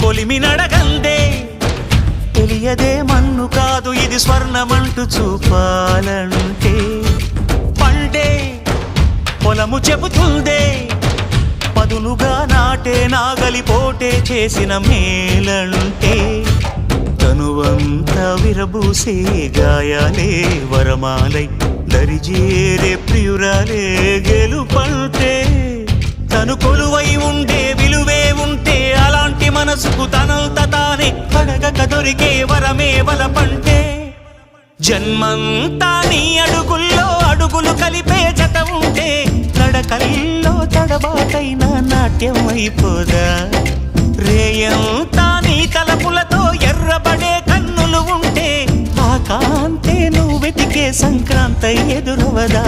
కొలిమి నడగందే తెలియదే మన్ను కాదు ఇది స్వర్ణమంటూ చూపాలంటే పండే పొలము చెబుతుందే పదునుగా నాటే నాగలిపోటే చేసిన మేలంటే తనువంతా విరబూసే గాయాలే వరమాలై దరిజేరే ప్రియురాలే గెలుపంటే తను కొలువై ఉండే విలువే ఉంటే అలాంటి మనసుకు తనంత తానే అడగక దొరికే వరమే వలపంటే జన్మంతా నీ అడుగుల్లో అడుగులు కలిపే జత ఉంటే నడకల్లో తడబాటైన నాట్యం అయిపోదా రేయంతా నీ తలపులతో ఎర్రబడే కన్నులు ఉంటే ఆ కాంతే నువ్వు వెతికే సంక్రాంతి ఎదురవదా